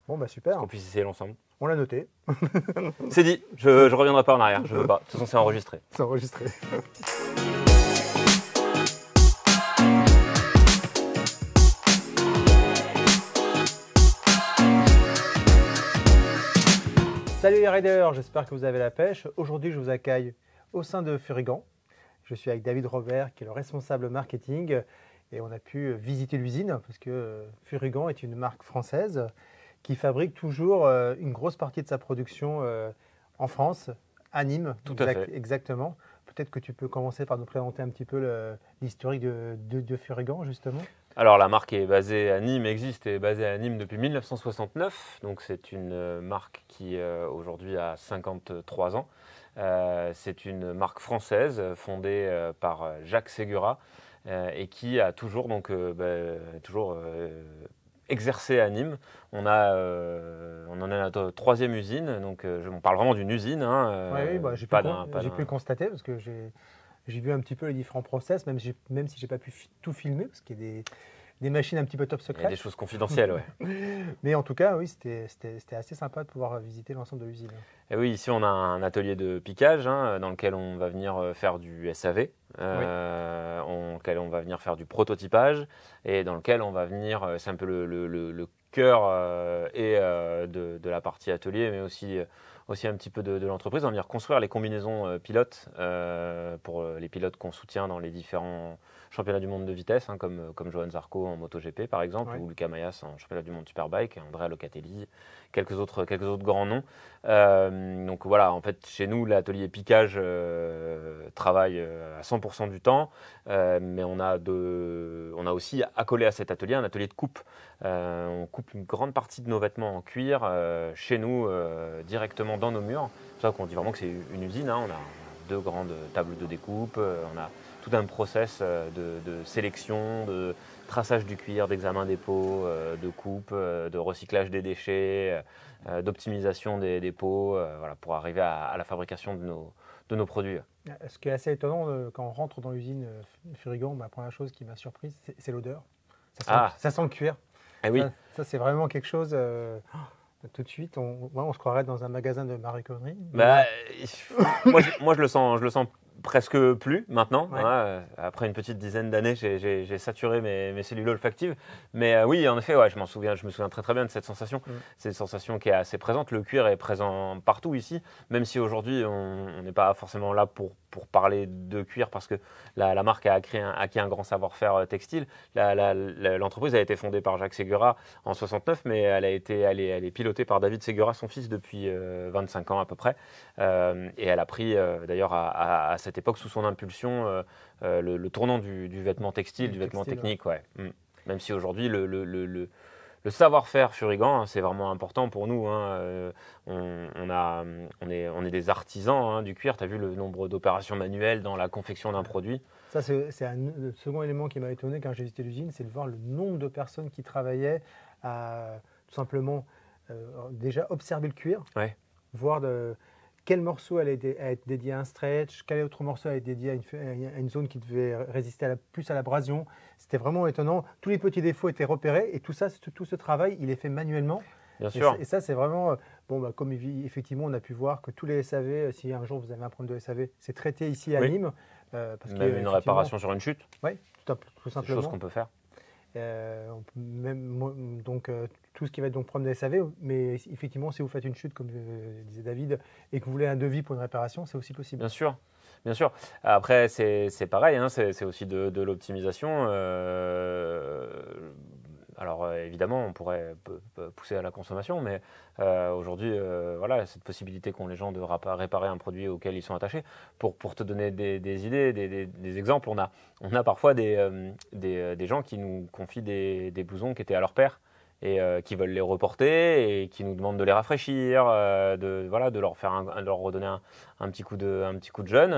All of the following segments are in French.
Bon, bah super. Qu'on puisse essayer l'ensemble. On l'a noté. C'est dit, je reviendrai pas en arrière, je veux pas. De toute façon, c'est enregistré. C'est enregistré. Salut les riders, j'espère que vous avez la pêche. Aujourd'hui, je vous accueille au sein de Furigan. Je suis avec David Robert, qui est le responsable marketing. Et on a pu visiter l'usine, parce que Furigan est une marque française qui fabrique toujours une grosse partie de sa production en France, à Nîmes. Tout à fait. Exactement. Peut-être que tu peux commencer par nous présenter un petit peu l'historique de Furigan, justement. Alors la marque est basée à Nîmes, est basée à Nîmes depuis 1969. Donc c'est une marque qui aujourd'hui a 53 ans. C'est une marque française fondée par Jacques Ségura et qui a toujours exercé à Nîmes. On en est à notre troisième usine, donc on parle vraiment d'une usine. Oui, bah, j'ai pu le constater parce que j'ai vu un petit peu les différents process, même si j'ai pas pu tout filmer parce qu'il y a des machines un petit peu top secret. Il y a des choses confidentielles, ouais. Mais en tout cas, oui, c'était assez sympa de pouvoir visiter l'ensemble de l'usine. Et oui, ici on a un atelier de piquage dans lequel on va venir faire du SAV, dans lequel on va venir faire du prototypage et dans lequel on va venir, c'est un peu le cœur de la partie atelier, mais aussi un petit peu de l'entreprise. On va venir construire les combinaisons pilotes pour les pilotes qu'on soutient dans les différents championnats du monde de vitesse, comme Johan Zarco en MotoGP par exemple, ou Lucas Mayas en championnat du monde Superbike, Andrea Locatelli, quelques autres grands noms. Donc voilà, en fait, chez nous, l'atelier piquage travaille à 100% du temps, mais on a aussi accolé à cet atelier un atelier de coupe. On coupe une grande partie de nos vêtements en cuir chez nous, directement dans nos murs. C'est pour ça qu'on dit vraiment que c'est une usine. On a 2 grandes tables de découpe, on a tout un process de sélection, de traçage du cuir, d'examen des peaux, de coupe, de recyclage des déchets, d'optimisation des peaux, pour arriver à la fabrication de nos produits. Ce qui est assez étonnant, quand on rentre dans l'usine Furigan, la première chose qui m'a surprise, c'est l'odeur. Ça sent le cuir. Eh oui. Ça c'est vraiment quelque chose... tout de suite, on se croirait dans un magasin de maroquinerie. Moi, je le sens presque plus maintenant. Ouais. Après une petite dizaine d'années, j'ai saturé mes cellules olfactives. Mais oui, en effet, je me souviens très très bien de cette sensation. C'est une sensation qui est assez présente. Le cuir est présent partout ici, même si aujourd'hui, on n'est pas forcément là pour parler de cuir parce que la marque a acquis un grand savoir-faire textile. L'entreprise a été fondée par Jacques Ségura en 69, mais elle est pilotée par David Ségura, son fils, depuis 25 ans à peu près. Et elle a pris d'ailleurs à cette époque, sous son impulsion, le tournant du vêtement textile, du vêtement technique. Ouais. Même si aujourd'hui, le savoir-faire Furigan, c'est vraiment important pour nous. On est des artisans du cuir. Tu as vu le nombre d'opérations manuelles dans la confection d'un produit. Ça, c'est le second élément qui m'a étonné quand j'ai visité l'usine, c'est de voir le nombre de personnes qui travaillaient à tout simplement déjà observer le cuir, voir quel morceau allait être dédié à un stretch, quel autre morceau allait être dédié à une zone qui devait résister plus à l'abrasion. C'était vraiment étonnant. Tous les petits défauts étaient repérés et tout ce travail, il est fait manuellement. Bien sûr. Et ça, c'est vraiment... comme effectivement, on a pu voir que tous les SAV, si un jour vous avez un problème de SAV, c'est traité ici à Nîmes. Même une réparation sur une chute. Oui, tout simplement. C'est des choses qu'on peut faire. Tout ce qui va être donc problème de SAV, mais effectivement, si vous faites une chute, comme disait David, et que vous voulez un devis pour une réparation, c'est aussi possible. Bien sûr. Bien sûr. Après, c'est pareil, c'est aussi de l'optimisation. Alors évidemment, on pourrait pousser à la consommation, mais aujourd'hui, cette possibilité qu'ont les gens de réparer un produit auquel ils sont attachés. Pour te donner des idées, des exemples, on a parfois des gens qui nous confient des blousons qui étaient à leur père et qui veulent les reporter et qui nous demandent de les rafraîchir, de leur redonner un petit coup de jeune,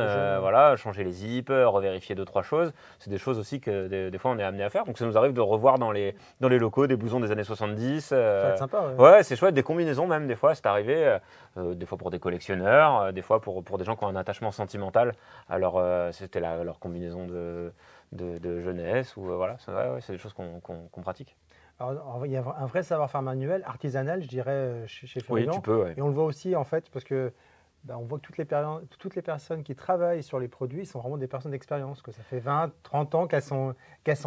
changer les zips, revérifier 2-3 choses. C'est des choses aussi que des fois on est amené à faire. Donc ça nous arrive de revoir dans les locaux des blousons des années 70. Ça va être sympa. Ouais, c'est chouette, des combinaisons même des fois, c'est arrivé. Des fois pour des collectionneurs, des fois pour des gens qui ont un attachement sentimental. Alors c'était leur combinaison de jeunesse ou c'est des choses qu'on pratique. Alors, il y a un vrai savoir-faire manuel, artisanal, je dirais, chez Furigan. Oui, tu peux, ouais. Et on le voit aussi, en fait, parce que on voit que toutes les personnes qui travaillent sur les produits sont vraiment des personnes d'expérience, que ça fait 20, 30 ans qu'elles sont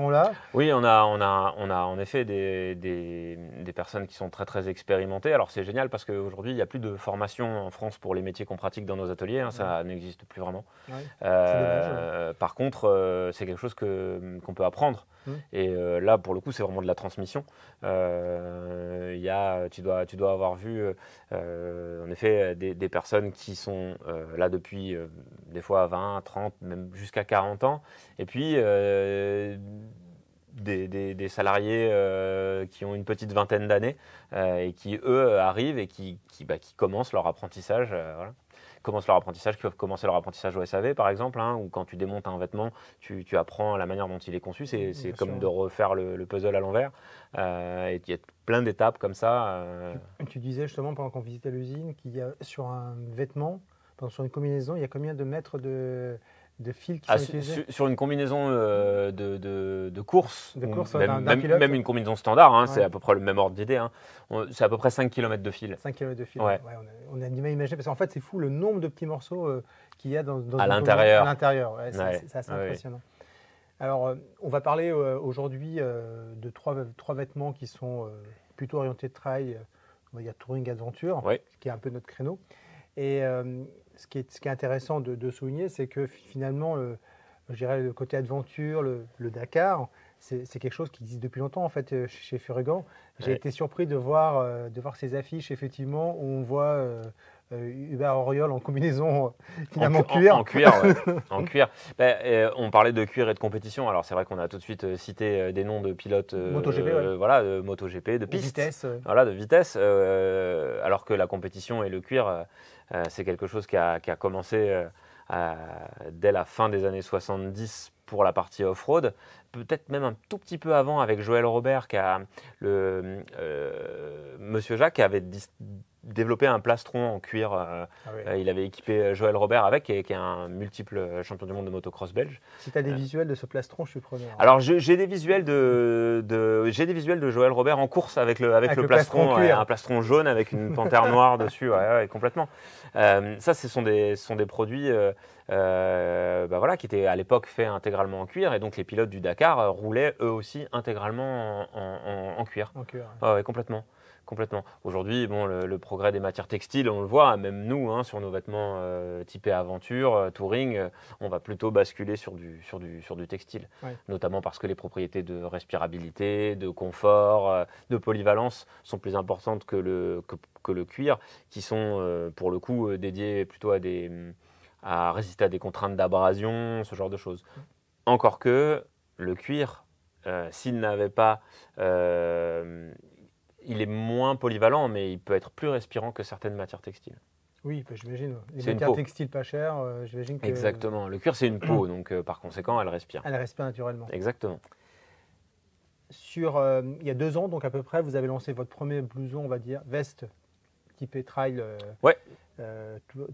là. Oui, on a en effet des personnes qui sont très très expérimentées. Alors c'est génial parce qu'aujourd'hui, il n'y a plus de formation en France pour les métiers qu'on pratique dans nos ateliers. Hein, ça n'existe plus vraiment. Ouais. C'est dommage. Par contre, c'est quelque chose qu'on peut apprendre. Et là, pour le coup, c'est vraiment de la transmission. Tu dois avoir vu, en effet, des personnes qui sont là depuis des fois 20, 30, même jusqu'à 40 ans. Et puis, des salariés qui ont une petite vingtaine d'années et qui, eux, arrivent et qui commencent leur apprentissage. Voilà. Qui peuvent commencer leur apprentissage au SAV par exemple, hein, ou quand tu démontes un vêtement, tu apprends la manière dont il est conçu, c'est comme de refaire le puzzle à l'envers, et il y a plein d'étapes comme ça. Tu disais justement pendant qu'on visitait l'usine qu'il y a sur un vêtement, sur une combinaison, il y a combien de mètres de fils qui sont utilisés sur une combinaison de course, même une combinaison standard, hein, ouais. C'est à peu près le même ordre d'idée, hein. C'est à peu près 5 km de fil. 5 km de fil, ouais. Ouais, on a du mal à imaginer, parce qu'en fait c'est fou le nombre de petits morceaux qu'il y a dans à l'intérieur. Ouais, c'est assez impressionnant. Alors on va parler aujourd'hui de trois vêtements qui sont plutôt orientés de trail, on va dire touring aventure, qui est un peu notre créneau. Et ce qui est intéressant de souligner, c'est que finalement, je dirais le côté aventure, le Dakar, c'est quelque chose qui existe depuis longtemps en fait chez Furigan. J'ai été surpris de voir ces affiches effectivement où on voit Hubert Auriol en combinaison finalement cuir. En cuir, ouais. En cuir. On parlait de cuir et de compétition. Alors c'est vrai qu'on a tout de suite cité des noms de pilotes MotoGP, voilà, de MotoGP, de piste, de vitesse. Alors que la compétition et le cuir, c'est quelque chose qui a commencé dès la fin des années 70 pour la partie off-road, peut-être même un tout petit peu avant avec Joël Robert, Monsieur Jacques qui avait développé un plastron en cuir. Il avait équipé Joël Robert avec, qui est un multiple champion du monde de motocross belge. Si tu as des visuels de ce plastron, je suis preneur. Alors j'ai des visuels de Joël Robert en course avec le plastron, un plastron jaune avec une panthère noire dessus, complètement. Ça, ce sont des produits qui étaient à l'époque faits intégralement en cuir, et donc les pilotes du Dakar roulaient eux aussi intégralement en cuir. En cuir. Complètement. Aujourd'hui, le progrès des matières textiles, on le voit, même nous, hein, sur nos vêtements typés aventure, touring, on va plutôt basculer sur du textile, notamment parce que les propriétés de respirabilité, de confort, de polyvalence sont plus importantes que le cuir, qui sont pour le coup dédiés plutôt à résister à des contraintes d'abrasion, ce genre de choses. Encore que le cuir, s'il n'avait pas... il est moins polyvalent, mais il peut être plus respirant que certaines matières textiles. Oui, j'imagine. Les matières textiles pas chères, j'imagine que... Exactement. Le cuir, c'est une peau, donc par conséquent, elle respire. Elle respire naturellement. Exactement. Il y a 2 ans, donc à peu près, vous avez lancé votre premier blouson, on va dire, veste typé trail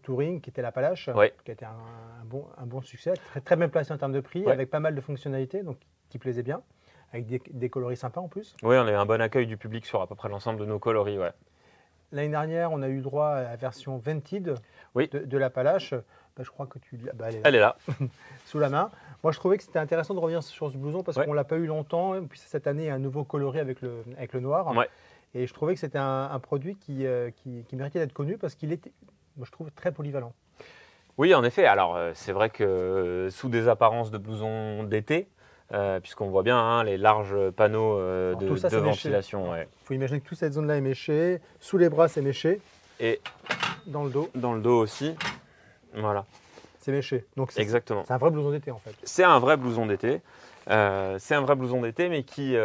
touring, qui était l'Appalache, qui a été un bon succès, très, très bien placé en termes de prix, avec pas mal de fonctionnalités, donc qui plaisait bien. Avec des coloris sympas en plus. Oui, on a eu un bon accueil du public sur à peu près l'ensemble de nos coloris. L'année dernière, on a eu droit à la version Vented de l'Appalache. Je crois que elle est là. Sous la main. Moi, je trouvais que c'était intéressant de revenir sur ce blouson parce qu'on ne l'a pas eu longtemps. Et puis cette année, un nouveau coloris avec le noir. Et je trouvais que c'était un produit qui méritait d'être connu parce qu'il était, moi, je trouve, très polyvalent. Oui, en effet. Alors, c'est vrai que sous des apparences de blouson d'été, puisqu'on voit bien les larges panneaux de ventilation. Il faut imaginer que toute cette zone-là est méchée, sous les bras c'est méché, et dans le dos. Dans le dos aussi, voilà. C'est méché. Donc exactement. C'est un vrai blouson d'été en fait. C'est un vrai blouson d'été. Mais qui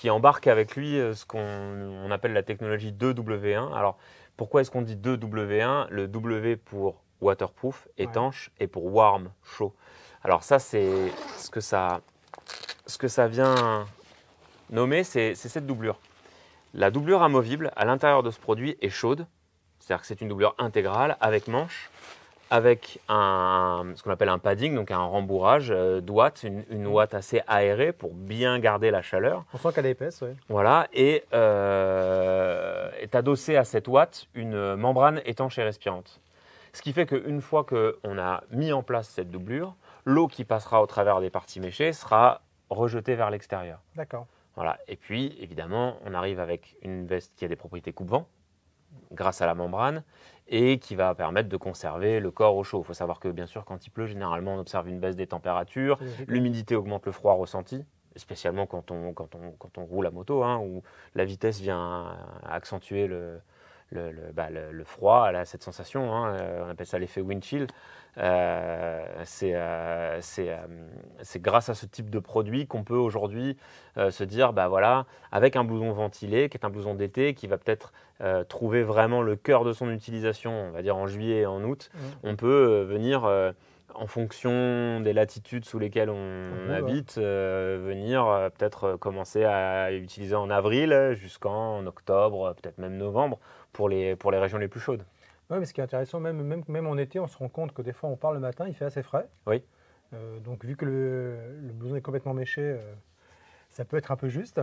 embarque avec lui ce qu'on appelle la technologie 2W1. Alors, pourquoi est-ce qu'on dit 2W1 ? Le W pour waterproof, étanche, et pour warm, chaud. Alors ça, c'est ce que ça vient nommer, c'est cette doublure. La doublure amovible à l'intérieur de ce produit est chaude, c'est-à-dire que c'est une doublure intégrale avec manche avec ce qu'on appelle un padding, donc un rembourrage d'ouate, une ouate assez aérée pour bien garder la chaleur. On sent qu'elle est épaisse, oui. Voilà, et est adossé à cette ouate une membrane étanche et respirante. Ce qui fait qu'une fois qu'on a mis en place cette doublure, l'eau qui passera au travers des parties méchées sera rejetée vers l'extérieur. D'accord. Voilà. Et puis, évidemment, on arrive avec une veste qui a des propriétés coupe-vent, grâce à la membrane, et qui va permettre de conserver le corps au chaud. Il faut savoir que, bien sûr, quand il pleut, généralement, on observe une baisse des températures, l'humidité augmente le froid ressenti, spécialement quand on roule à moto, hein, où la vitesse vient accentuer le froid, cette sensation, hein, on appelle ça l'effet wind chill. C'est grâce à ce type de produit qu'on peut aujourd'hui se dire, voilà, avec un blouson ventilé, qui est un blouson d'été, qui va peut-être trouver vraiment le cœur de son utilisation, on va dire en juillet et en août, on peut venir, en fonction des latitudes sous lesquelles on habite, venir peut-être commencer à utiliser en avril jusqu'en octobre, peut-être même novembre, pour les régions les plus chaudes. Oui, mais ce qui est intéressant, même en été, on se rend compte que des fois on part le matin, il fait assez frais. Oui. Donc vu que le blouson est complètement méché, ça peut être un peu juste.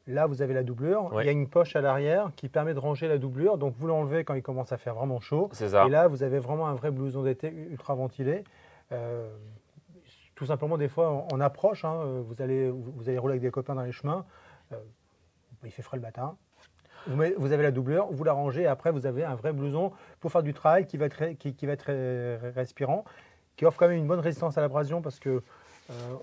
Là, vous avez la doublure. Oui. Il y a une poche à l'arrière qui permet de ranger la doublure. Donc vous l'enlevez quand il commence à faire vraiment chaud. C'est ça. Et là, vous avez vraiment un vrai blouson d'été ultra ventilé. Tout simplement, des fois, en approche, hein, vous allez rouler avec des copains dans les chemins. Il fait frais le matin. Vous avez la doublure, vous la rangez et après vous avez un vrai blouson pour faire du trail qui va être respirant, qui offre quand même une bonne résistance à l'abrasion parce que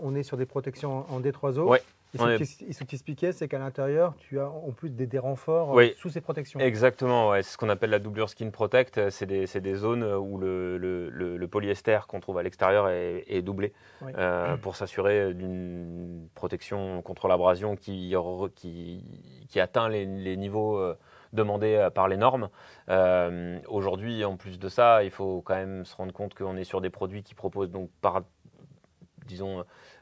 on est sur des protections en D3O. Ouais. Et ce que tu expliquais, c'est qu'à l'intérieur, tu as en plus des renforts sous ces protections. Exactement, ouais. C'est ce qu'on appelle la doublure Skin Protect. C'est des zones où le polyester qu'on trouve à l'extérieur est doublé pour s'assurer d'une protection contre l'abrasion qui atteint les niveaux demandés par les normes. Aujourd'hui, en plus de ça, il faut quand même se rendre compte qu'on est sur des produits qui proposent donc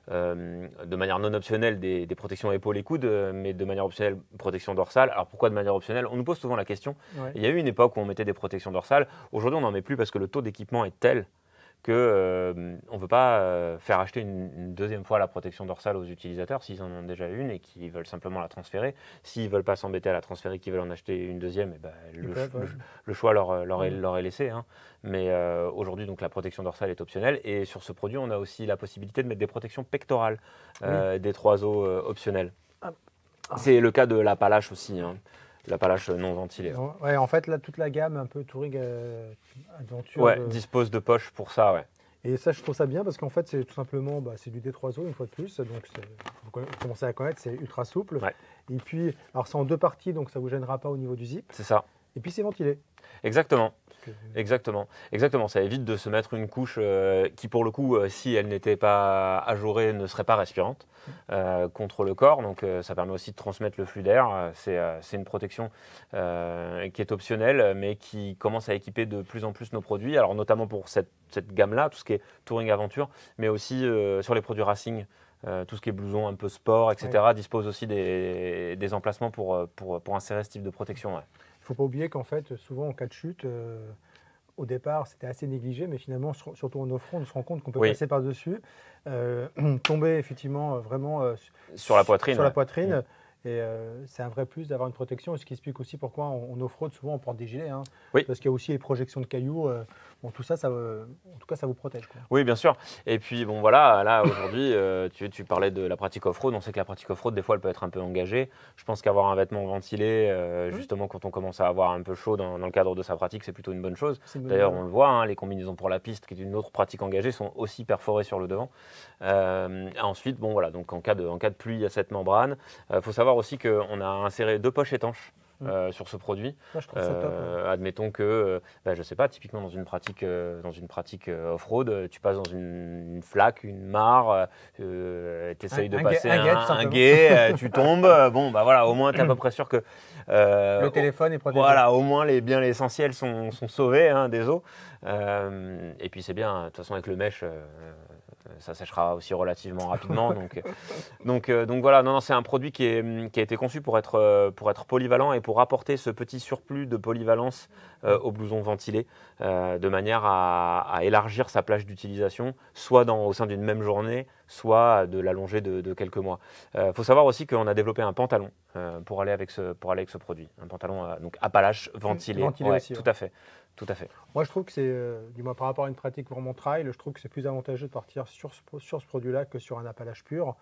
de manière non optionnelle des protections épaules et coudes, mais de manière optionnelle protection dorsale. Alors pourquoi de manière optionnelle? On nous pose souvent la question. Ouais. Il y a eu une époque où on mettait des protections dorsales. Aujourd'hui, on n'en met plus parce que le taux d'équipement est tel qu'on ne veut pas faire acheter une deuxième fois la protection dorsale aux utilisateurs s'ils en ont déjà une et qu'ils veulent simplement la transférer. S'ils ne veulent pas s'embêter à la transférer, qu'ils veulent en acheter une deuxième, le choix leur est laissé. Hein. Mais aujourd'hui, donc, la protection dorsale est optionnelle. Et sur ce produit, on a aussi la possibilité de mettre des protections pectorales, des 3O optionnelles. C'est le cas de la Palache aussi. Hein. La Palache non ventilée. Ouais, en fait, là, toute la gamme un peu Touring Adventure dispose de poches pour ça. Ouais. Et ça, je trouve ça bien parce qu'en fait, c'est tout simplement c'est du D3O une fois de plus. Donc, vous commencez à connaître, c'est ultra souple. Ouais. Et puis, alors c'est en deux parties, donc ça ne vous gênera pas au niveau du zip. C'est ça. Et puis, c'est ventilé. Exactement. Exactement. Ça évite de se mettre une couche qui, pour le coup, si elle n'était pas ajourée, ne serait pas respirante contre le corps. Donc, ça permet aussi de transmettre le flux d'air. C'est une protection qui est optionnelle, mais qui commence à équiper de plus en plus nos produits. Alors, notamment pour cette gamme-là, tout ce qui est Touring Aventure, mais aussi sur les produits racing. Tout ce qui est blouson un peu sport, etc., dispose aussi des emplacements pour insérer ce type de protection. Ouais. Il ne faut pas oublier qu'en fait, souvent en cas de chute, au départ, c'était assez négligé, mais finalement, surtout en off-road, on se rend compte qu'on peut passer par-dessus, tomber effectivement vraiment sur la poitrine. Sur la poitrine. Et c'est un vrai plus d'avoir une protection, ce qui explique aussi pourquoi en off-road, souvent, on porte des gilets. Hein, parce qu'il y a aussi les projections de cailloux. Tout ça, en tout cas, ça vous protège. Quoi. Oui, bien sûr. Et puis, bon, voilà, là, aujourd'hui, tu parlais de la pratique off-road. On sait que la pratique off-road, des fois, elle peut être un peu engagée. Je pense qu'avoir un vêtement ventilé, justement, quand on commence à avoir un peu chaud dans le cadre de sa pratique, c'est plutôt une bonne chose. D'ailleurs, on le voit, hein, les combinaisons pour la piste, qui est une autre pratique engagée, sont aussi perforées sur le devant. Ensuite, bon, voilà, donc en cas de pluie, il y a cette membrane. Faut savoir aussi qu'on a inséré 2 poches étanches sur ce produit. Là, je trouve ça top, admettons que, je sais pas, typiquement dans une pratique off-road, tu passes dans une flaque, une mare, tu essayes de passer un gué, tu tombes. Bon, voilà, au moins tu es à peu près sûr que le téléphone est protégé. Voilà, au moins les biens essentiels sont sauvés des eaux. Et puis c'est bien, de toute façon avec le mesh. ça séchera aussi relativement rapidement. donc voilà, non, c'est un produit qui a été conçu pour être polyvalent et pour apporter ce petit surplus de polyvalence au blouson ventilé, de manière à élargir sa plage d'utilisation, soit au sein d'une même journée, soit de l'allonger de quelques mois. Faut savoir aussi qu'on a développé un pantalon pour aller avec ce produit, un pantalon donc Appalache ventilé. Ventilé aussi, tout à fait. Tout à fait. Moi, je trouve que c'est, du moins par rapport à une pratique vraiment trail, je trouve que c'est plus avantageux de partir sur ce produit-là que sur un Appalache pur,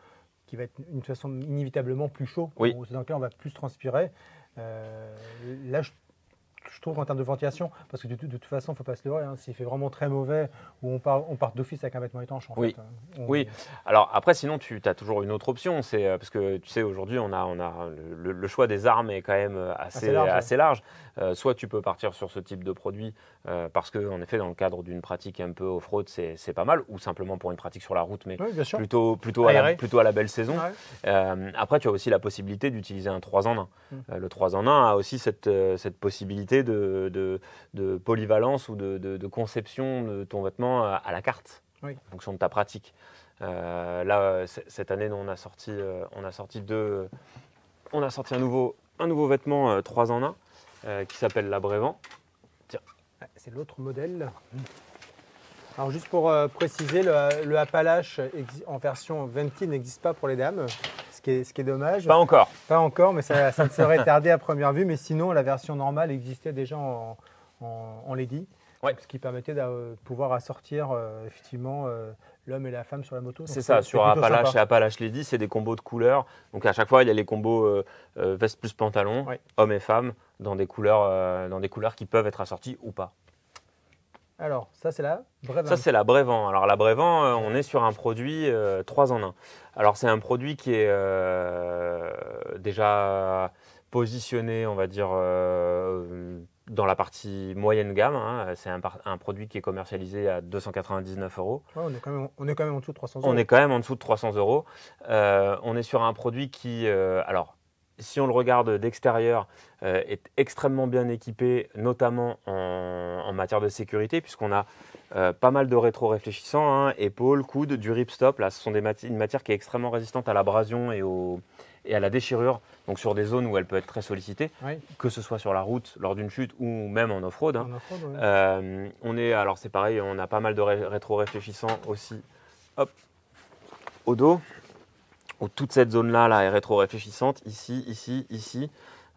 qui va être une façon inévitablement plus chaud. Oui. Dans lequel on va plus transpirer. Là, je trouve qu'en termes de ventilation, parce que de toute façon, il ne faut pas se leurrer, s'il fait vraiment très mauvais, ou on part d'office avec un vêtement étanche, en fait. Oui. Alors après, sinon, tu as toujours une autre option, c'est parce que tu sais, aujourd'hui, on a le choix des armes est quand même assez large. Soit tu peux partir sur ce type de produit parce qu'en effet, dans le cadre d'une pratique un peu off-road, c'est pas mal, ou simplement pour une pratique sur la route, mais plutôt à la belle saison. Ouais. Après, tu as aussi la possibilité d'utiliser un 3 en 1. Le 3 en 1 a aussi cette possibilité de polyvalence ou de conception de ton vêtement à la carte, en fonction de ta pratique. Là, cette année, on a sorti un nouveau vêtement 3 en 1 qui s'appelle la Brévent. Tiens. C'est l'autre modèle. Alors juste pour préciser, le Appalache en version Ventil n'existe pas pour les dames, ce qui est dommage. Pas encore. Pas encore, mais ça ne serait tardé à première vue. Mais sinon, la version normale existait déjà en Lady, ce qui permettait de pouvoir assortir effectivement l'homme et la femme sur la moto. C'est ça, sur Appalache et Appalache Lady, c'est des combos de couleurs. Donc à chaque fois, il y a les combos veste plus pantalon, homme et femme, dans des couleurs qui peuvent être assorties ou pas. Alors, ça, c'est la Brévent. Ça, c'est la Brévent. Alors, la Brévent, on est sur un produit 3 en 1. Alors, c'est un produit qui est déjà positionné, on va dire, dans la partie moyenne gamme. C'est un produit qui est commercialisé à 299 €. Ouais, on est quand même en dessous de 300 €. On est quand même en dessous de 300 €. On est sur un produit qui, alors, si on le regarde d'extérieur, est extrêmement bien équipé, notamment en matière de sécurité, puisqu'on a pas mal de rétro-réfléchissants, épaules, coudes, du ripstop. Là, ce sont une matière qui est extrêmement résistante à l'abrasion et à la déchirure, donc sur des zones où elle peut être très sollicitée, que ce soit sur la route, lors d'une chute ou même en off-road. Alors c'est pareil, on a pas mal de rétro-réfléchissants aussi au dos. Où toute cette zone-là est rétro-réfléchissante, ici.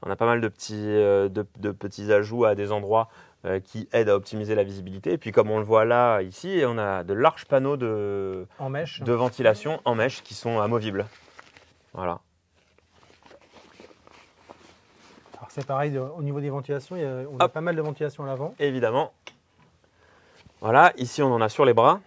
On a pas mal de petits ajouts à des endroits qui aident à optimiser la visibilité. Et puis comme on le voit là, ici, on a de larges panneaux de ventilation en mèche qui sont amovibles. Voilà. Alors c'est pareil, au niveau des ventilations, on a pas mal de ventilation à l'avant. Évidemment. Voilà, ici on en a sur les bras.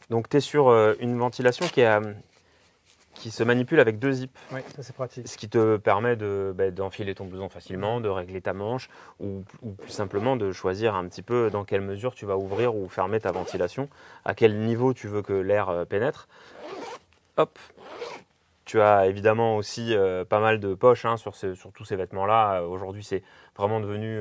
Donc tu es sur une ventilation qui se manipule avec 2 zips. Oui, ça c'est pratique. Ce qui te permet d'enfiler ton blouson facilement, de régler ta manche ou plus simplement de choisir un petit peu dans quelle mesure tu vas ouvrir ou fermer ta ventilation, à quel niveau tu veux que l'air pénètre. Hop. Tu as évidemment aussi pas mal de poches sur tous ces vêtements-là. Aujourd'hui, c'est vraiment devenu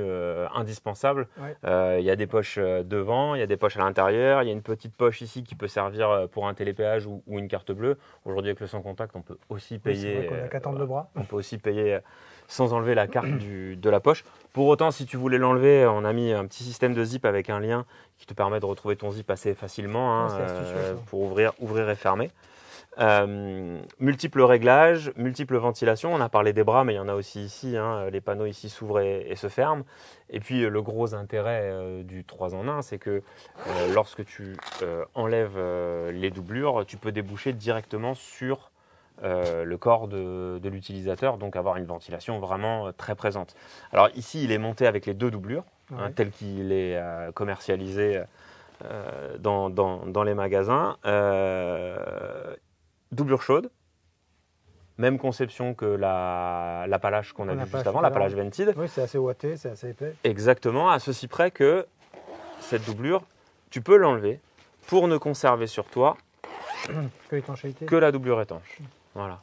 indispensable. Il y a des poches devant, il y a des poches à l'intérieur. Il y a une petite poche ici qui peut servir pour un télépéage ou une carte bleue. Aujourd'hui, avec le sans contact, on peut aussi payer. C'est vrai qu'on a qu'à tendre le bras. On peut aussi payer sans enlever la carte de la poche. Pour autant, si tu voulais l'enlever, on a mis un petit système de zip avec un lien qui te permet de retrouver ton zip assez facilement pour ouvrir et fermer. Multiples réglages, multiples ventilations. On a parlé des bras, mais il y en a aussi ici. Les panneaux ici s'ouvrent et se ferment. Et puis le gros intérêt du 3 en 1, c'est que lorsque tu enlèves les doublures, tu peux déboucher directement sur le corps de l'utilisateur, donc avoir une ventilation vraiment très présente. Alors ici, il est monté avec les 2 doublures, tel qu'il est commercialisé dans les magasins. Doublure chaude, même conception que l'Appalache qu'on a vu juste avant, l'Appalache Ventil. Oui, c'est assez ouaté, c'est assez épais. Exactement, à ceci près que cette doublure, tu peux l'enlever pour ne conserver sur toi que la doublure étanche. Voilà.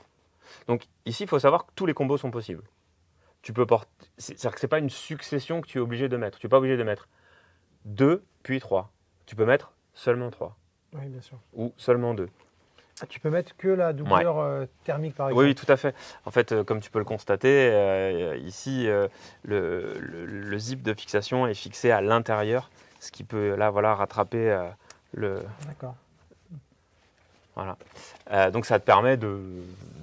Donc ici, il faut savoir que tous les combos sont possibles. Tu peux c'est-à-dire que ce n'est pas une succession que tu es obligé de mettre. Tu n'es pas obligé de mettre 2 puis 3. Tu peux mettre seulement 3. Oui, bien sûr. Ou seulement 2. Ah, tu peux mettre que la doublure thermique par exemple. Oui, tout à fait. En fait, comme tu peux le constater, ici, le zip de fixation est fixé à l'intérieur, ce qui peut là, voilà, rattraper le. D'accord. Voilà. Donc ça te permet de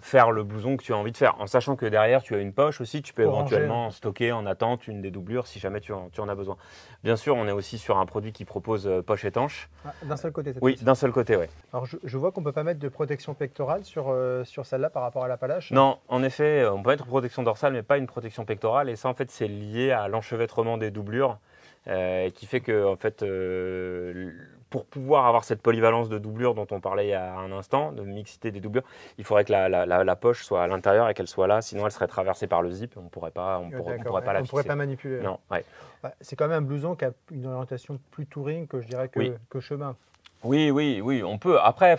faire le blouson que tu as envie de faire, en sachant que derrière tu as une poche aussi, tu peux éventuellement stocker en attente une des doublures si jamais tu en as besoin. Bien sûr, on est aussi sur un produit qui propose poche étanche. Ah, d'un seul côté, Oui, d'un seul côté, oui. Alors je vois qu'on ne peut pas mettre de protection pectorale sur celle-là par rapport à l'Appalache. Non, en effet, on peut mettre une protection dorsale, mais pas une protection pectorale, et ça en fait c'est lié à l'enchevêtrement des doublures, qui fait que en fait, pour pouvoir avoir cette polyvalence de doublure dont on parlait il y a un instant, de mixité des doublures, il faudrait que la poche soit à l'intérieur et qu'elle soit là, sinon elle serait traversée par le zip, on ne pourrait pas, la fixer. On ne pourrait pas manipuler. Non, ouais. C'est quand même un blouson qui a une orientation plus touring que je dirais que chemin. Oui, on peut. Après,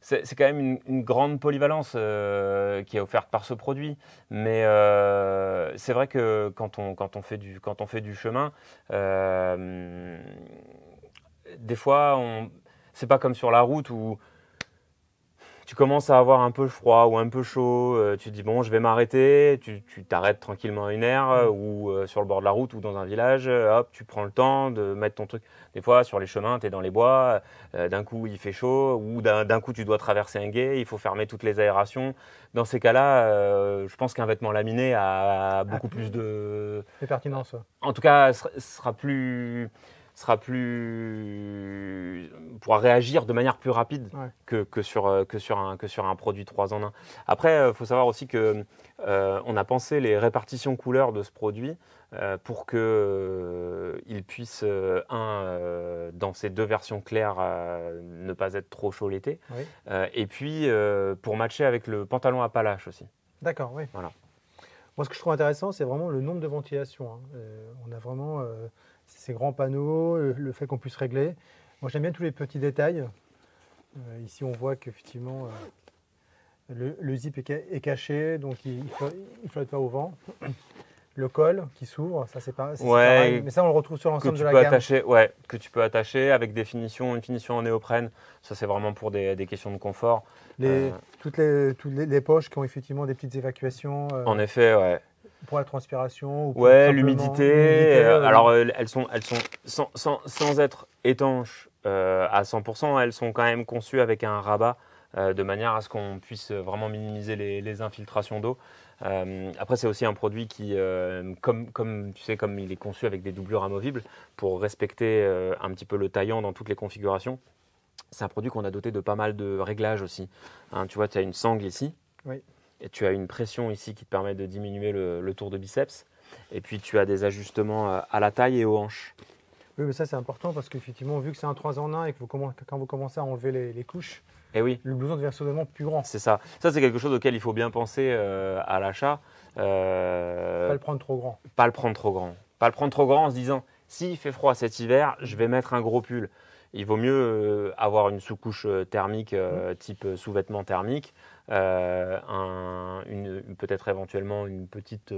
c'est quand même une grande polyvalence qui est offerte par ce produit. Mais c'est vrai que quand on fait du chemin, des fois, c'est pas comme sur la route où tu commences à avoir un peu froid ou un peu chaud, tu te dis bon, je vais m'arrêter, tu t'arrêtes tranquillement à une aire ou sur le bord de la route ou dans un village, hop, tu prends le temps de mettre ton truc. Des fois, sur les chemins, tu es dans les bois, d'un coup il fait chaud ou d'un coup tu dois traverser un gué, il faut fermer toutes les aérations. Dans ces cas-là, je pense qu'un vêtement laminé a beaucoup plus de pertinence. En tout cas, pourra réagir de manière plus rapide que sur un produit 3 en 1. Après, il faut savoir aussi que on a pensé les répartitions couleurs de ce produit pour qu'il puisse, dans ces 2 versions claires, ne pas être trop chaud l'été. Oui. Et puis, pour matcher avec le pantalon Appalache aussi. D'accord, oui. Voilà. Moi, ce que je trouve intéressant, c'est vraiment le nombre de ventilations. On a vraiment ces grands panneaux, le fait qu'on puisse régler. Moi, j'aime bien tous les petits détails. Ici, on voit qu'effectivement, le zip est caché, donc il ne flotte pas au vent. Le col qui s'ouvre, ça c'est pareil. Mais ça, on le retrouve sur l'ensemble de la gamme. Que tu peux attacher avec une finition en néoprène. Ça, c'est vraiment pour des questions de confort. Toutes les poches qui ont effectivement des petites évacuations. En effet, ouais. Pour la transpiration. Ou l'humidité. Alors, elles sont sans être étanches à 100%, elles sont quand même conçues avec un rabat de manière à ce qu'on puisse vraiment minimiser les infiltrations d'eau. Après, c'est aussi un produit qui, comme tu sais, comme il est conçu avec des doublures amovibles pour respecter un petit peu le taillant dans toutes les configurations, c'est un produit qu'on a doté de pas mal de réglages aussi. Hein, tu vois, tu as une sangle ici. Oui. Et tu as une pression ici qui te permet de diminuer le tour de biceps. Et puis, tu as des ajustements à la taille et aux hanches. Oui, mais ça, c'est important parce qu'effectivement, vu que c'est un 3 en 1 et que quand vous commencez à enlever les couches, et oui. Le blouson devient soudainement plus grand. C'est ça. Ça, c'est quelque chose auquel il faut bien penser à l'achat. Pas le prendre trop grand. Pas le prendre trop grand. Pas le prendre trop grand en se disant, s'il fait froid cet hiver, je vais mettre un gros pull. Il vaut mieux avoir une sous-couche thermique type sous-vêtement thermique, peut-être éventuellement une petite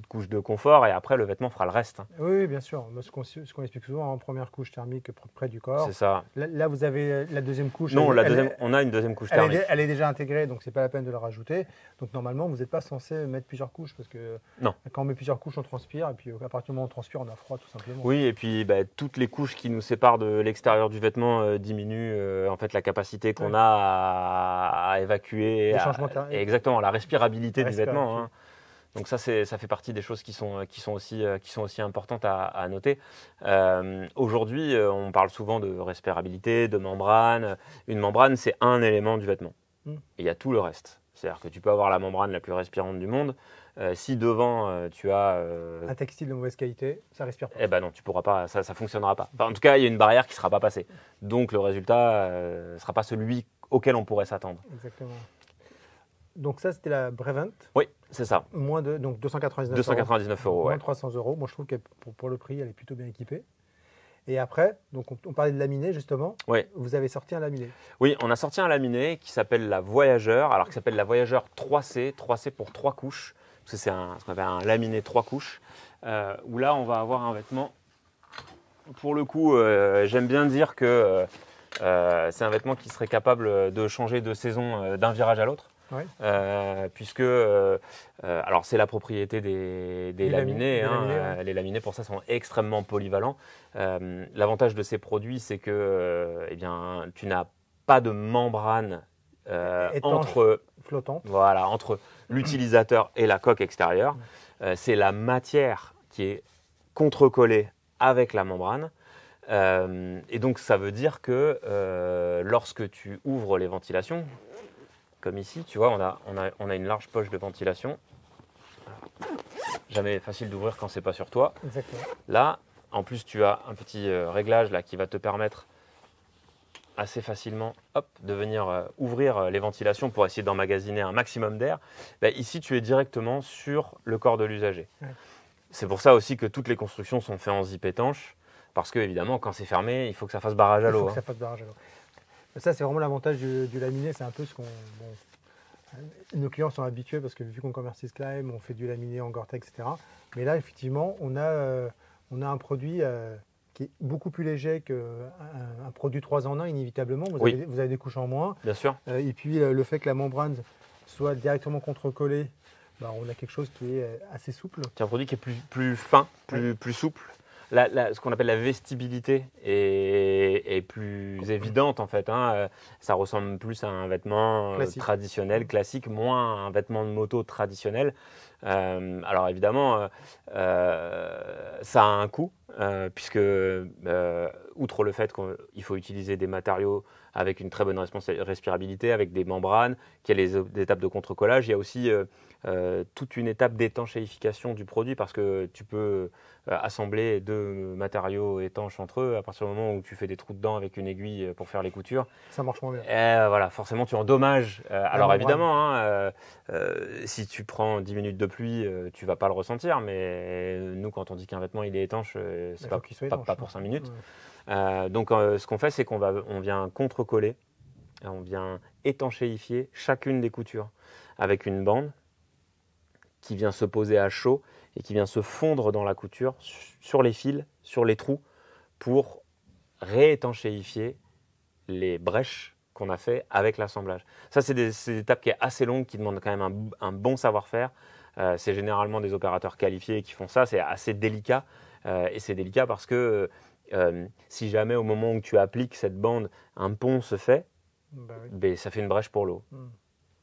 couche de confort et après le vêtement fera le reste. Oui, bien sûr. Ce qu'on explique souvent, en première couche thermique près du corps. C'est ça. Là, vous avez la deuxième couche. Non, on a une deuxième couche thermique. Elle est déjà intégrée, donc c'est pas la peine de la rajouter. Donc normalement, vous n'êtes pas censé mettre plusieurs couches parce que quand on met plusieurs couches, on transpire et puis à partir du moment où on transpire, on a froid tout simplement. Oui, et puis toutes les couches qui nous séparent de l'extérieur du vêtement diminuent en fait la capacité qu'on a à évacuer. Exactement, la respirabilité du vêtement. Hein. Donc ça fait partie des choses qui sont aussi importantes à noter. Aujourd'hui, on parle souvent de respirabilité, de membrane. Une membrane, c'est un élément du vêtement. Et il y a tout le reste. C'est-à-dire que tu peux avoir la membrane la plus respirante du monde. Si devant, tu as... un textile de mauvaise qualité, ça respire pas. Eh ben non, tu pourras pas, ça ne fonctionnera pas. Enfin, en tout cas, il y a une barrière qui ne sera pas passée. Donc le résultat ne sera pas celui auquel on pourrait s'attendre. Exactement. Donc ça, c'était la Brevent. Oui, c'est ça. Donc 299 €. Moins de 300 €. Moi, je trouve que pour le prix, elle est plutôt bien équipée. Et après, donc on parlait de laminé justement. Oui. Vous avez sorti un laminé. Oui, on a sorti un laminé qui s'appelle la Voyageur, alors qui s'appelle la Voyageur 3C, 3C pour 3 couches, parce que c'est ce qu'on appelle un laminé 3 couches, où là on va avoir un vêtement. Pour le coup, j'aime bien dire que c'est un vêtement qui serait capable de changer de saison d'un virage à l'autre. Ouais. Puisque alors c'est la propriété des laminés. Les laminés pour ça sont extrêmement polyvalents. L'avantage de ces produits, c'est que tu n'as pas de membrane entre l'utilisateur et la coque extérieure. C'est la matière qui est contrecollée avec la membrane. Et donc ça veut dire que lorsque tu ouvres les ventilations, comme ici, tu vois, on a une large poche de ventilation. Jamais facile d'ouvrir quand c'est pas sur toi. Exactement. Là, en plus, tu as un petit réglage là qui va te permettre assez facilement de venir ouvrir les ventilations pour essayer d'emmagasiner un maximum d'air. Ici, tu es directement sur le corps de l'usager. Ouais. C'est pour ça aussi que toutes les constructions sont faites en zip étanche, parce que évidemment, quand c'est fermé, il faut que ça fasse barrage à l'eau. Ça fasse barrage à l'eau. Ça, c'est vraiment l'avantage du laminé. C'est un peu ce qu'on... nos clients sont habitués parce que vu qu'on commercialise Climb, on fait du laminé en Gore-Tex, etc. Mais là, effectivement, on a un produit qui est beaucoup plus léger qu'un produit 3 en 1, inévitablement. Vous avez des couches en moins. Bien sûr. Et puis, le fait que la membrane soit directement contre-collée, on a quelque chose qui est assez souple. C'est un produit qui est plus fin, plus souple. Ce qu'on appelle la vestibilité est plus évidente en fait. Ça ressemble plus à un vêtement traditionnel, classique, moins à un vêtement de moto traditionnel. Alors évidemment, ça a un coût, puisque outre le fait qu'il faut utiliser des matériaux avec une très bonne respirabilité, avec des membranes, qu'il y a les étapes de contre-collage, il y a aussi toute une étape d'étanchéification du produit, parce que tu peux assembler 2 matériaux étanches entre eux à partir du moment où tu fais des trous dedans avec une aiguille pour faire les coutures. Ça marche moins bien. Voilà, forcément tu endommages. Alors évidemment, si tu prends 10 minutes de pluie, tu ne vas pas le ressentir, mais nous quand on dit qu'un vêtement il est étanche, c'est pas pour 5 minutes. Ouais. Donc ce qu'on fait, c'est qu'on vient contre-coller, on vient étanchéifier chacune des coutures avec une bande qui vient se poser à chaud et qui vient se fondre dans la couture, sur les fils, sur les trous, pour réétanchéifier les brèches qu'on a fait avec l'assemblage. Ça, c'est une étape qui est assez longue, qui demande quand même un bon savoir-faire. C'est généralement des opérateurs qualifiés qui font ça. C'est assez délicat. Et c'est délicat parce que si jamais, au moment où tu appliques cette bande, un pont se fait, ça fait une brèche pour l'eau.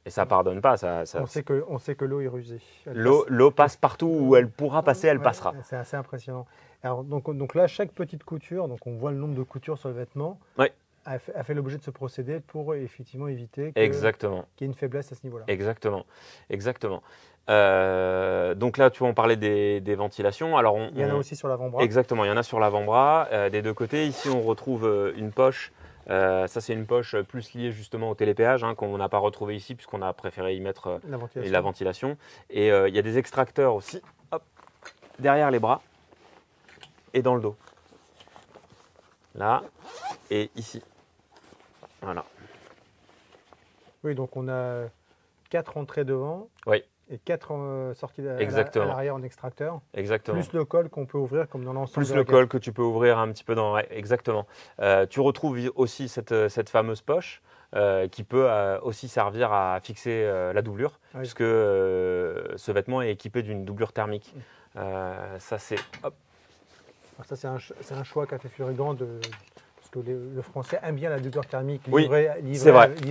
Et ça ne pardonne pas. On sait que l'eau est rusée. L'eau passe partout où elle pourra passer, elle passera. C'est assez impressionnant. Alors, donc là, chaque petite couture, donc on voit le nombre de coutures sur le vêtement, a fait l'objet de ce procédé pour effectivement éviter qu'il y ait une faiblesse à ce niveau-là. Exactement. Donc là, tu vois, on parlait des ventilations. Alors, il y en a aussi sur l'avant-bras. Exactement, il y en a sur l'avant-bras, des 2 côtés. Ici, on retrouve une poche. Ça, c'est une poche plus liée justement au télépéage, qu'on n'a pas retrouvé ici puisqu'on a préféré y mettre la ventilation. Et il y a des extracteurs aussi, derrière les bras et dans le dos. Là et ici. Voilà. Oui, donc on a 4 entrées devant. Oui. Et 4 sorties à l'arrière en extracteur. Exactement. Plus le col qu'on peut ouvrir comme dans l'ensemble. Plus le col que tu peux ouvrir un petit peu dans. Ouais, exactement. Tu retrouves aussi cette fameuse poche qui peut aussi servir à fixer la doublure, puisque ce vêtement est équipé d'une doublure thermique. Ça, c'est. Hop. Alors ça, c'est un choix qu'a fait Furigant parce que le français aime bien la doublure thermique livrée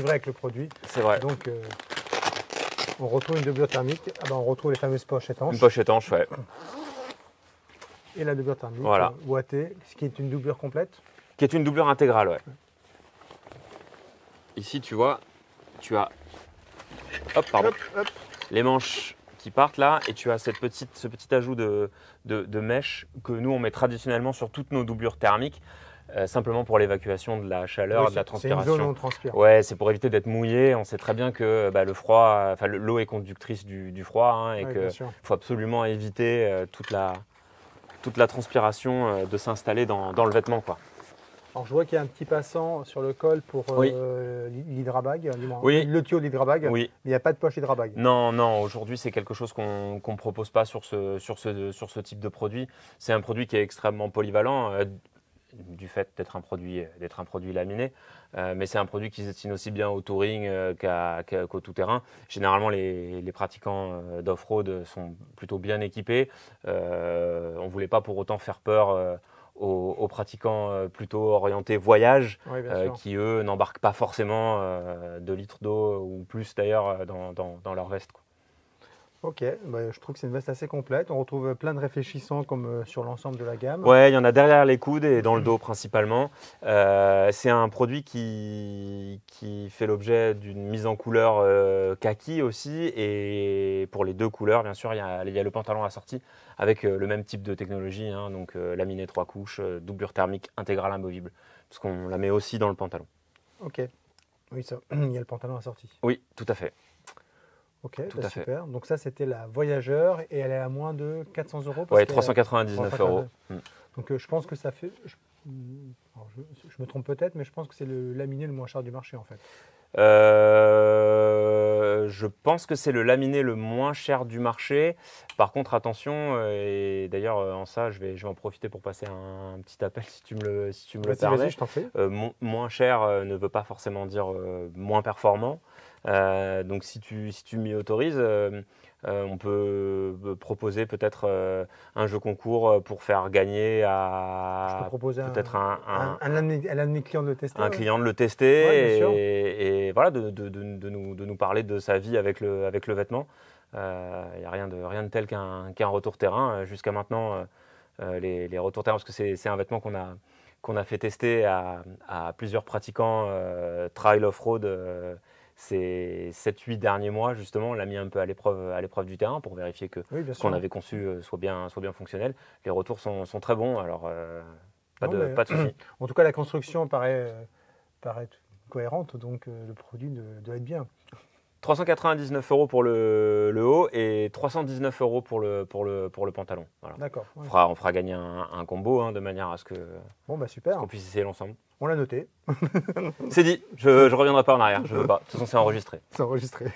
avec le produit. C'est vrai. Donc, on retrouve une doublure thermique, on retrouve les fameuses poches étanches. Une poche étanche, ouais. Et la doublure thermique, boîtée, ce qui est une doublure complète. Qui est une doublure intégrale, ouais. Ici, tu vois, tu as les manches qui partent là, et tu as ce petit ajout de mèche que nous, on met traditionnellement sur toutes nos doublures thermiques. Simplement pour l'évacuation de la chaleur, de la transpiration. C'est une zone où on transpire. Ouais, c'est pour éviter d'être mouillé. On sait très bien que le froid, l'eau est conductrice du froid, et qu'il faut absolument éviter toute la transpiration de s'installer dans le vêtement, quoi. Alors je vois qu'il y a un petit passant sur le col pour l'hydrabag, le tuyau d'hydrabag, mais il n'y a pas de poche hydrabag. Non, aujourd'hui c'est quelque chose qu'on ne propose pas sur ce type de produit. C'est un produit qui est extrêmement polyvalent. du fait d'être un produit laminé. Mais c'est un produit qui se destine aussi bien au touring qu'au tout-terrain. Généralement, les pratiquants d'off-road sont plutôt bien équipés. On ne voulait pas pour autant faire peur aux pratiquants plutôt orientés voyage, qui eux n'embarquent pas forcément 2 litres d'eau ou plus d'ailleurs dans leur veste, quoi. Ok, je trouve que c'est une veste assez complète. On retrouve plein de réfléchissants comme sur l'ensemble de la gamme. Ouais, il y en a derrière les coudes et dans le dos principalement. C'est un produit qui fait l'objet d'une mise en couleur kaki aussi. Et pour les 2 couleurs, bien sûr, il y a le pantalon assorti avec le même type de technologie, hein, donc laminé 3 couches, doublure thermique intégrale amovible, parce qu'on la met aussi dans le pantalon. Ok, oui, ça, il y a le pantalon assorti. Oui, tout à fait. Ok, super. Donc ça, c'était la Voyageur et elle est à moins de 400 €. Oui, 399 €. Donc je pense que ça fait... Je me trompe peut-être, mais je pense que c'est le laminé le moins cher du marché en fait. Je pense que c'est le laminé le moins cher du marché. Par contre, attention, et d'ailleurs en ça, je vais en profiter pour passer un petit appel si tu me le permets. Vas-y, je t'en prie. Moins cher ne veut pas forcément dire moins performant. Donc si tu m'y autorises, on peut proposer peut-être un jeu concours pour faire gagner Je peux proposer peut-être un client de le tester. Client de le tester ouais, et voilà, de nous parler de sa vie avec le vêtement. Il n'y a rien de tel qu'un retour terrain. Jusqu'à maintenant, les retours terrain, parce que c'est un vêtement qu'on a fait tester à plusieurs pratiquants trail off-road ces 7-8 derniers mois, justement. On l'a mis un peu à l'épreuve du terrain pour vérifier que ce qu'on avait conçu soit bien fonctionnel. Les retours sont très bons, alors pas de souci. En tout cas, la construction paraît cohérente, donc le produit doit être bien. 399 € pour le haut et 319 € pour le pantalon. Voilà. D'accord. Ouais. On fera gagner un combo, hein, de manière à ce que super. qu'on puisse essayer l'ensemble. On l'a noté. C'est dit, je reviendrai pas en arrière, je veux pas. De toute façon, c'est enregistré. C'est enregistré.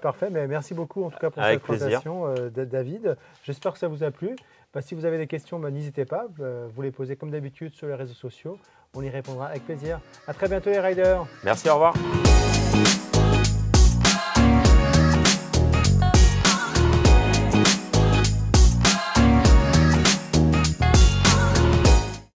Parfait. Mais merci beaucoup en tout cas pour cette présentation, David. J'espère que ça vous a plu. Si vous avez des questions, n'hésitez pas. Vous les posez comme d'habitude sur les réseaux sociaux. On y répondra avec plaisir. À très bientôt les riders. Merci, au revoir.